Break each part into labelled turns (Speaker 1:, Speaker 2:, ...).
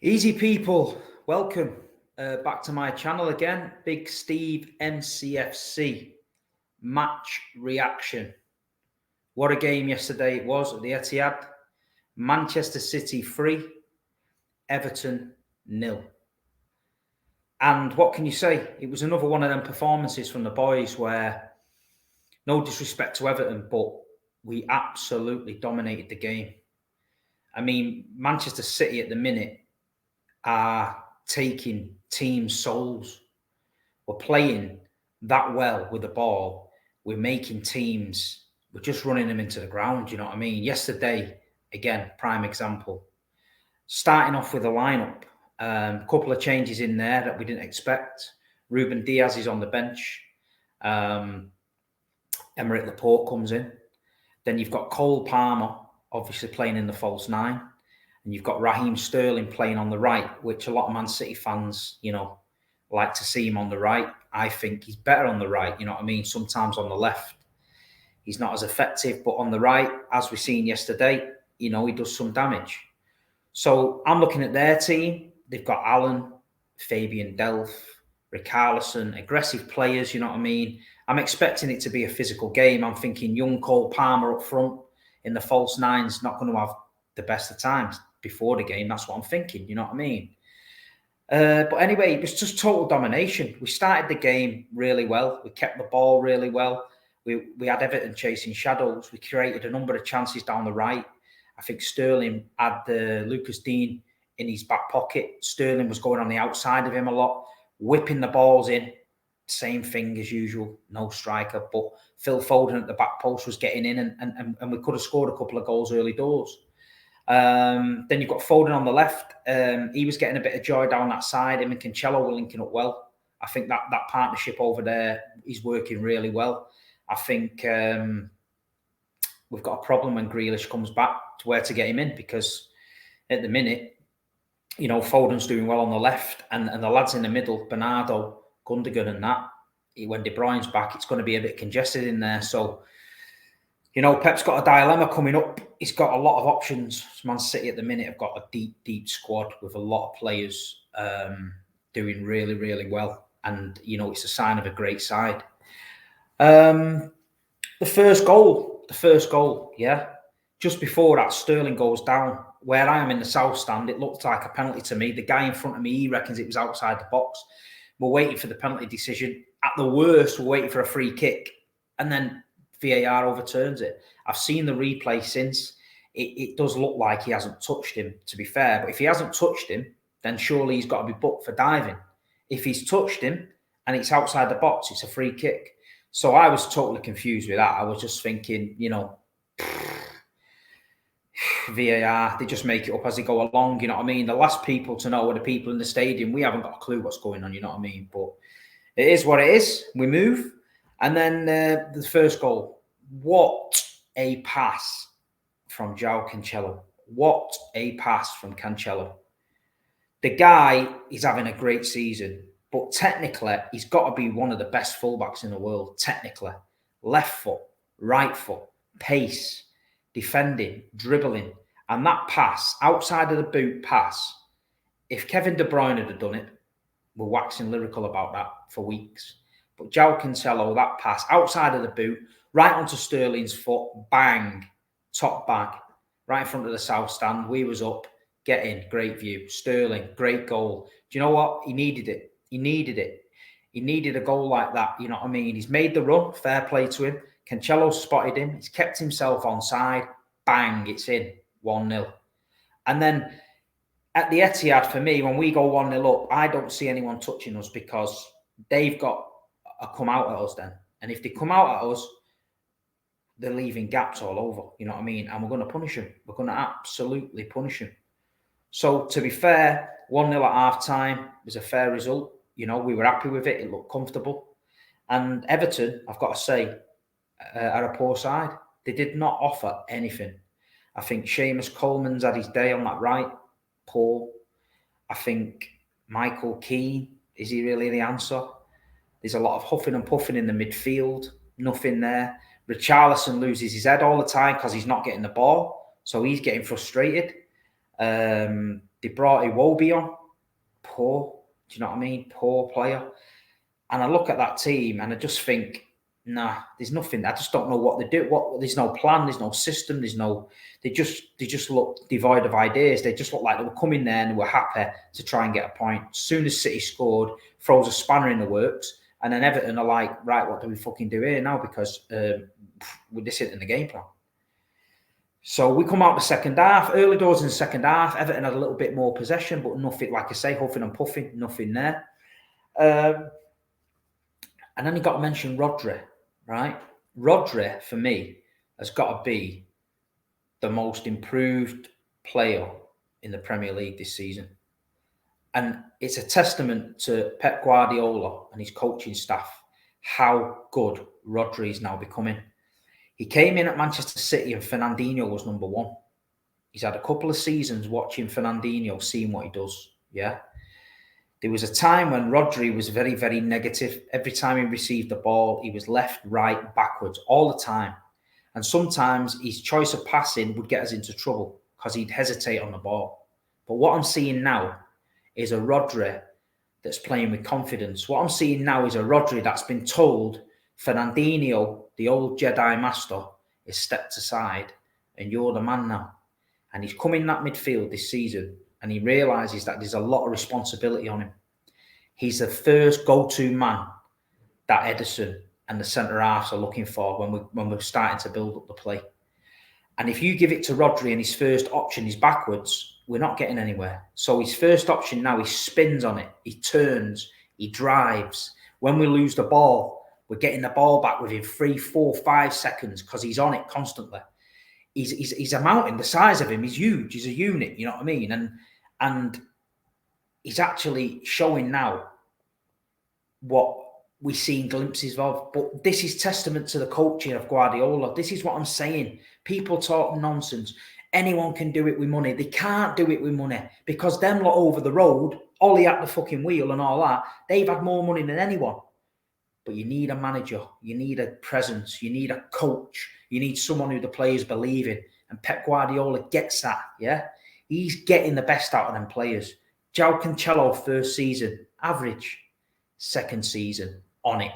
Speaker 1: Easy people, welcome back to my channel again. Big Steve MCFC match reaction. What a game yesterday it was at the Etihad. Manchester City 3, Everton 0. And what can you say? It was another one of them performances from the boys where, no disrespect to Everton, but we absolutely dominated the game. I mean, Manchester City at the minute are taking team souls. We're playing that well with the ball. We're making teams, we're just running them into the ground, you know what I mean? Yesterday, again, prime example. Starting off with a lineup, couple of changes in there that we didn't expect. Ruben Diaz is on the bench. Emerick Laporte comes in. Then you've got Cole Palmer, obviously playing in the false nine. And you've got Raheem Sterling playing on the right, which a lot of Man City fans, like to see him on the right. I think he's better on the right, you know what I mean? Sometimes on the left, he's not as effective, but on the right, as we've seen yesterday, he does some damage. So I'm looking at their team. They've got Allen, Fabian Delph, Richarlison, aggressive players, you know what I mean? I'm expecting it to be a physical game. I'm thinking young Cole Palmer up front in the false nine's not going to have the best of times before the game. That's what I'm thinking, you know what I mean? But anyway, it was just total domination. We started the game really well. We kept the ball really well. We had Everton chasing shadows. We created a number of chances down the right. I think Sterling had Lucas Dean in his back pocket. Sterling was going on the outside of him a lot, whipping the balls in. Same thing as usual, no striker. But Phil Foden at the back post was getting in, and we could have scored a couple of goals early doors. Then you've got Foden on the left. He was getting a bit of joy down that side. Him and Cancelo were linking up well. I think that partnership over there is working really well. I think we've got a problem when Grealish comes back to where to get him in, because at the minute, Foden's doing well on the left, and the lads in the middle, Bernardo, Gundogan and that, when De Bruyne's back, it's going to be a bit congested in there. So, Pep's got a dilemma coming up. He's got a lot of options. Man City at the minute have got a deep squad with a lot of players doing really, really well. And, it's a sign of a great side. The first goal, yeah. Just before that, Sterling goes down. Where I am in the south stand, it looked like a penalty to me. The guy in front of me, he reckons it was outside the box. We're waiting for the penalty decision. At the worst, we're waiting for a free kick. And then VAR overturns it. I've seen the replay since. It does look like he hasn't touched him, to be fair. But if he hasn't touched him, then surely he's got to be booked for diving. If he's touched him and it's outside the box, it's a free kick. So I was totally confused with that. I was just thinking, VAR, they just make it up as they go along, you know what I mean? The last people to know are the people in the stadium. We haven't got a clue what's going on, you know what I mean? But it is what it is. We move. And then the first goal. What a pass from João Cancelo. What a pass from Cancelo. The guy is having a great season, but technically, he's got to be one of the best fullbacks in the world, technically. Left foot, right foot, pace, defending, dribbling. And that pass, outside of the boot pass, if Kevin De Bruyne had done it, we're waxing lyrical about that for weeks. But João Cancelo, that pass, outside of the boot, right onto Sterling's foot, bang, top bag, right in front of the south stand. We was up, get in, great view. Sterling, great goal. Do you know what? He needed it. He needed it. He needed a goal like that, you know what I mean? He's made the run, fair play to him. Cancelo spotted him. He's kept himself onside. Bang, it's in, 1-0. And then at the Etihad, for me, when we go 1-0 up, I don't see anyone touching us, because they've got to come out at us then. And if they come out at us, they're leaving gaps all over, you know what I mean? And we're going to punish them. We're going to absolutely punish them. So, to be fair, 1-0 at half-time was a fair result. We were happy with it. It looked comfortable. And Everton, I've got to say, are a poor side. They did not offer anything. I think Seamus Coleman's had his day on that right. Poor. I think Michael Keane, is he really the answer? There's a lot of huffing and puffing in the midfield. Nothing there. Richarlison loses his head all the time because he's not getting the ball. So he's getting frustrated. They brought Iwobi on. Poor. Do you know what I mean? Poor player. And I look at that team and I just think, nah, there's nothing. I just don't know what they do. There's no plan. There's no system. They just look devoid of ideas. They just look like they were coming there and they were happy to try and get a point. As soon as City scored, throws a spanner in the works. And then Everton are like, right, what do we fucking do here now? Because this isn't in the game plan. So we come out the second half, early doors in the second half. Everton had a little bit more possession, but nothing, like I say, huffing and puffing, nothing there. And then you got to mention Rodri, right? Rodri, for me, has got to be the most improved player in the Premier League this season. And it's a testament to Pep Guardiola and his coaching staff how good Rodri is now becoming. He came in at Manchester City and Fernandinho was number one. He's had a couple of seasons watching Fernandinho, seeing what he does. Yeah. There was a time when Rodri was very, very negative. Every time he received the ball, he was left, right, backwards all the time. And sometimes his choice of passing would get us into trouble because he'd hesitate on the ball. But what I'm seeing now is a Rodri that's playing with confidence. What I'm seeing now is a Rodri that's been told Fernandinho, the old Jedi Master, is stepped aside and you're the man now. And he's come in that midfield this season and he realises that there's a lot of responsibility on him. He's the first go-to man that Ederson and the centre-halves are looking for when we're starting to build up the play. And if you give it to Rodri and his first option is backwards, we're not getting anywhere. So his first option now, he spins on it, he turns, he drives. When we lose the ball, we're getting the ball back within 3, 4, 5 seconds because he's on it constantly. He's a mountain. The size of him is huge. He's a unit, you know what I mean? And he's actually showing now what we've seen glimpses of. But this is testament to the coaching of Guardiola. This is what I'm saying. People talk nonsense. Anyone can do it with money. They can't do it with money because them lot over the road, Ollie at the fucking wheel and all that, they've had more money than anyone. But you need a manager. You need a presence. You need a coach. You need someone who the players believe in. And Pep Guardiola gets that, yeah? He's getting the best out of them players. João Cancelo, first season, average. Second season, on it.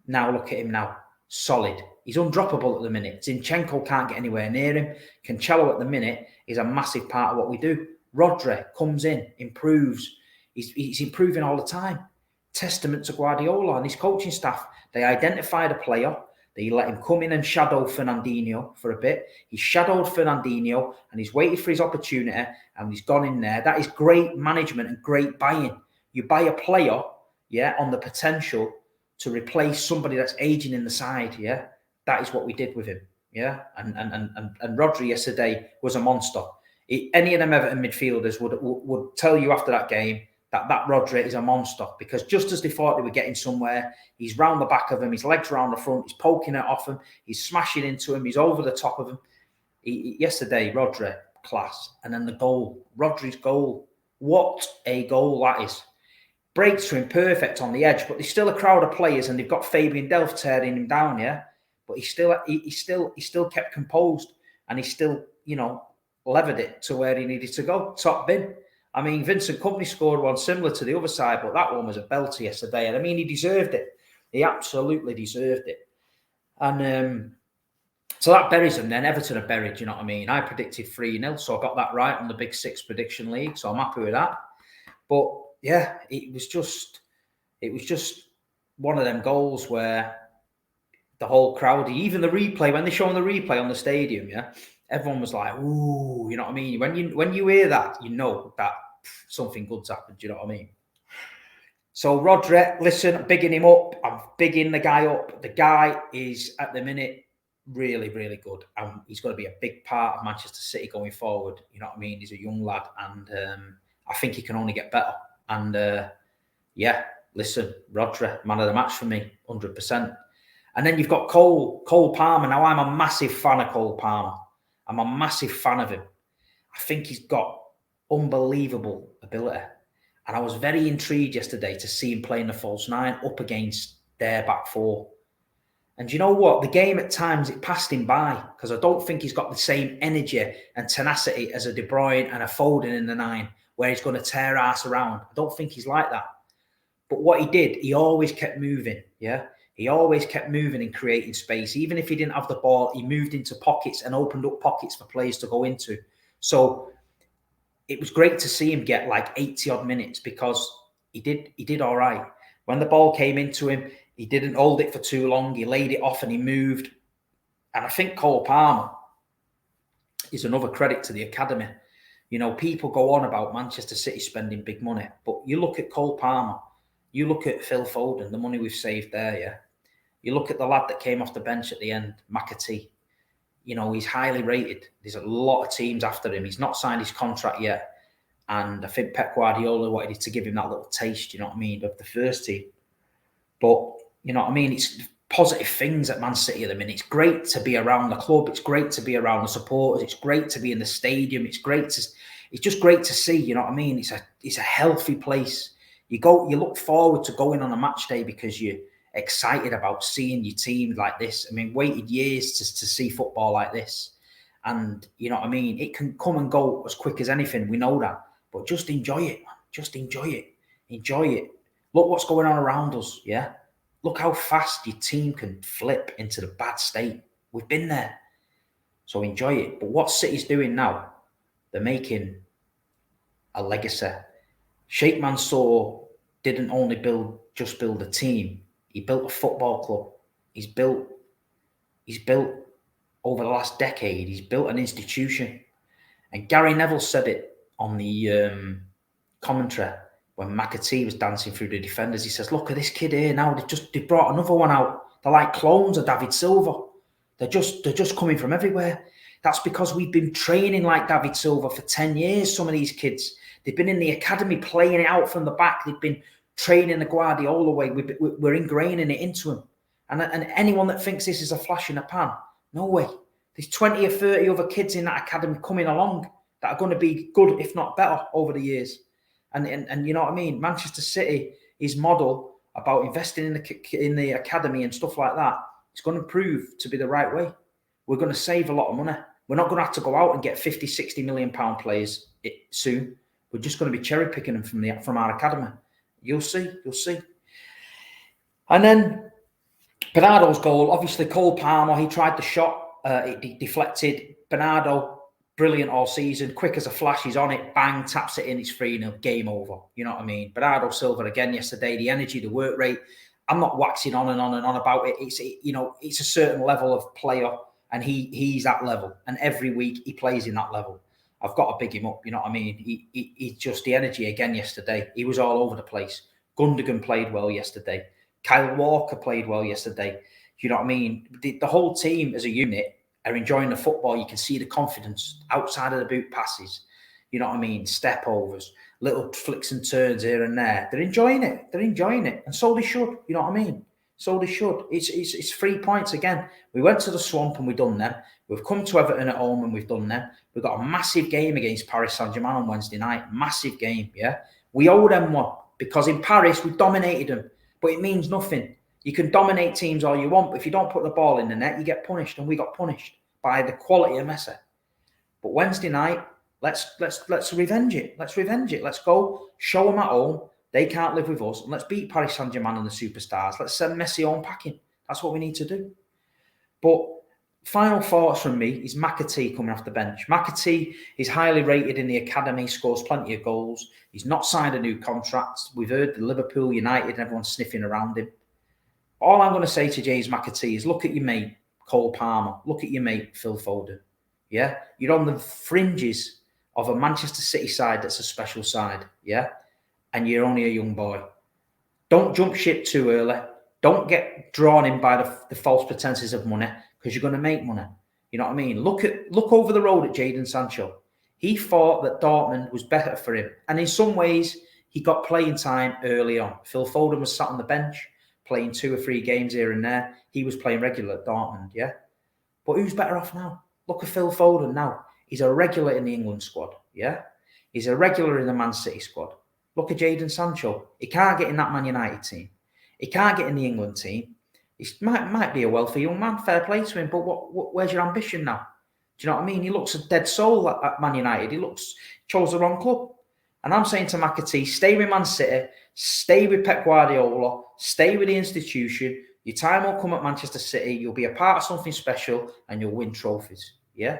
Speaker 1: Now look at him now. Solid. He's undroppable at the minute. Zinchenko can't get anywhere near him. Cancelo at the minute is a massive part of what we do. Rodri comes in, improves. He's improving all the time. Testament to Guardiola and his coaching staff. They identified a player. They let him come in and shadow Fernandinho for a bit. He shadowed Fernandinho and he's waited for his opportunity and he's gone in there. That is great management and great buying. You buy a player, yeah, on the potential to replace somebody that's aging in the side, yeah. That is what we did with him, yeah. And Rodri yesterday was a monster. Any of them Everton midfielders would tell you after that game that Rodri is a monster because just as they thought they were getting somewhere, he's round the back of him, his legs round the front, he's poking it off him, he's smashing into him, he's over the top of him. Yesterday, Rodri, class. And then the goal, Rodri's goal. What a goal that is. Breaks to him perfect on the edge, but there's still a crowd of players and they've got Fabian Delph tearing him down, yeah? But he still kept composed and he still, levered it to where he needed to go, top bin. I mean, Vincent Kompany scored one similar to the other side, but that one was a belter yesterday. And I mean, he deserved it. He absolutely deserved it. And so that buries them then. Everton are buried, you know what I mean? I predicted 3-0, so I got that right on the Big Six prediction league, so I'm happy with that. But yeah, it was just one of them goals where the whole crowd, even the replay, when they're showing the replay on the stadium, yeah, everyone was like, ooh, you know what I mean? When you hear that, you know that something good's happened, you know what I mean? So Rodri, listen, bigging him up. I'm bigging the guy up. The guy is, at the minute, really, really good. And he's going to be a big part of Manchester City going forward. You know what I mean? He's a young lad and I think he can only get better. And yeah, listen, Rodri, man of the match for me, 100%. And then you've got Cole Palmer. Now, I'm a massive fan of Cole Palmer. I'm a massive fan of him. I think he's got unbelievable ability. And I was very intrigued yesterday to see him playing the false nine up against their back four. And you know what? The game at times, it passed him by because I don't think he's got the same energy and tenacity as a De Bruyne and a Foden in the 9, where he's going to tear ass around. I don't think he's like that. But what he did, he always kept moving, yeah? He always kept moving and creating space. Even if he didn't have the ball, he moved into pockets and opened up pockets for players to go into. So it was great to see him get like 80-odd minutes because he did all right. When the ball came into him, he didn't hold it for too long. He laid it off and he moved. And I think Cole Palmer is another credit to the academy. You know, people go on about Manchester City spending big money, but you look at Cole Palmer, you look at Phil Foden, the money we've saved there, yeah? You look at the lad that came off the bench at the end, McAtee. You know, he's highly rated. There's a lot of teams after him. He's not signed his contract yet. And I think Pep Guardiola wanted to give him that little taste, you know what I mean, of the first team. But, you know what I mean, it's positive things at Man City at the minute. It's great to be around the club. It's great to be around the supporters. It's great to be in the stadium. It's just great to see, you know what I mean? It's a healthy place. You look forward to going on a match day because you're excited about seeing your team like this. I mean, waited years to see football like this. And, you know what I mean? It can come and go as quick as anything. We know that. But just enjoy it, man. Just enjoy it. Enjoy it. Look what's going on around us, yeah? Look how fast your team can flip into the bad state. We've been there. So enjoy it. But what City's doing now, they're making a legacy. Sheikh Mansour didn't only build a team. He built a football club. He's built over the last decade, he's built an institution. And Gary Neville said it on the commentary when McAtee was dancing through the defenders. He says, look at this kid here now. They brought another one out. They're like clones of David Silva. They're just coming from everywhere. That's because we've been training like David Silva for 10 years, some of these kids. They've been in the academy playing it out from the back. They've been training the Guardiola way. We're ingraining it into them. And anyone that thinks this is a flash in the pan, no way. There's 20 or 30 other kids in that academy coming along that are going to be good, if not better, over the years. And you know what I mean? Manchester City, his model about investing in the academy and stuff like that, it's going to prove to be the right way. We're going to save a lot of money. We're not going to have to go out and get 50, 60 million pound players soon. We're just going to be cherry picking them from our academy. You'll see. And then Bernardo's goal, obviously Cole Palmer, he tried the shot, it deflected. Bernardo, brilliant all season, quick as a flash, he's on it, bang, taps it in, it's 3-0, game over. You know what I mean? Bernardo Silva again yesterday, the energy, the work rate. I'm not waxing on and on and on about it. It's a certain level of player, and he's that level. And every week he plays in that level. I've got to big him up, you know what I mean? He just, the energy again yesterday. He was all over the place. Gundogan played well yesterday. Kyle Walker played well yesterday. You know what I mean? The whole team as a unit are enjoying the football. You can see the confidence outside of the boot passes. You know what I mean? Step overs, little flicks and turns here and there. They're enjoying it. And so they should. You know what I mean? So they should. It's 3 points again. We went to the Swamp and we've done them. We've come to Everton at home and we've done them. We've got a massive game against Paris Saint-Germain on Wednesday night. Massive game, yeah? We owe them one because in Paris we dominated them. But it means nothing. You can dominate teams all you want, but if you don't put the ball in the net, you get punished. And we got punished by the quality of Messi. But Wednesday night, let's revenge it. Let's go show them at home. They can't live with us. And let's beat Paris Saint-Germain and the superstars. Let's send Messi home packing. That's what we need to do. But final thoughts from me is McAtee coming off the bench. McAtee is highly rated in the academy, scores plenty of goals. He's not signed a new contract. We've heard the Liverpool, United, and everyone's sniffing around him. All I'm going to say to James McAtee is look at your mate, Cole Palmer. Look at your mate, Phil Foden. Yeah? You're on the fringes of a Manchester City side that's a special side. Yeah? And you're only a young boy. Don't jump ship too early. Don't get drawn in by the false pretenses of money because you're going to make money. You know what I mean? Look over the road at Jadon Sancho. He thought that Dortmund was better for him. And in some ways, he got playing time early on. Phil Foden was sat on the bench, playing 2 or 3 games here and there. He was playing regular at Dortmund, yeah? But who's better off now? Look at Phil Foden now. He's a regular in the England squad, yeah? He's a regular in the Man City squad. Look at Jadon Sancho. He can't get in that Man United team. He can't get in the England team. He might be a wealthy young man, fair play to him, but where's your ambition now? Do you know what I mean? He looks a dead soul at Man United. He chose the wrong club. And I'm saying to McAtee, stay with Man City, stay with Pep Guardiola, stay with the institution. Your time will come at Manchester City. You'll be a part of something special and you'll win trophies. Yeah?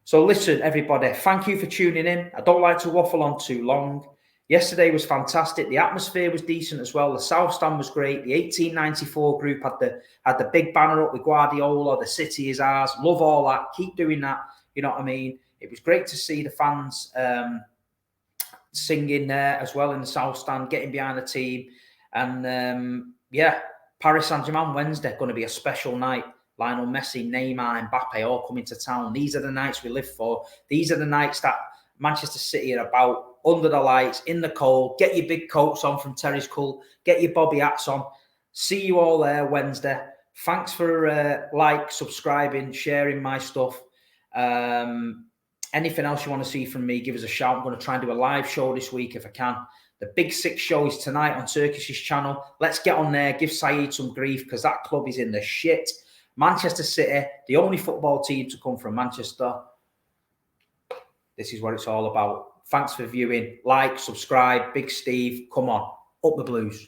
Speaker 1: So listen, everybody, thank you for tuning in. I don't like to waffle on too long. Yesterday was fantastic. The atmosphere was decent as well. The South Stand was great. The 1894 group had the big banner up with Guardiola. The city is ours. Love all that. Keep doing that. You know what I mean? It was great to see the fans singing there as well in the South Stand, getting behind the team. And yeah, Paris Saint-Germain Wednesday, going to be a special night. Lionel Messi, Neymar, Mbappe all coming to town. These are the nights we live for. These are the nights that Manchester City are about, under the lights, in the cold. Get your big coats on from Terry's Cool. Get your bobby hats on. See you all there Wednesday. Thanks for subscribing, sharing my stuff. Anything else you want to see from me, give us a shout. I'm going to try and do a live show this week if I can. The Big Six show is tonight on Turkish's channel. Let's get on there. Give Saeed some grief because that club is in the shit. Manchester City, the only football team to come from Manchester. This is what it's all about. Thanks for viewing. Like, subscribe. Big Steve, come on. Up the Blues.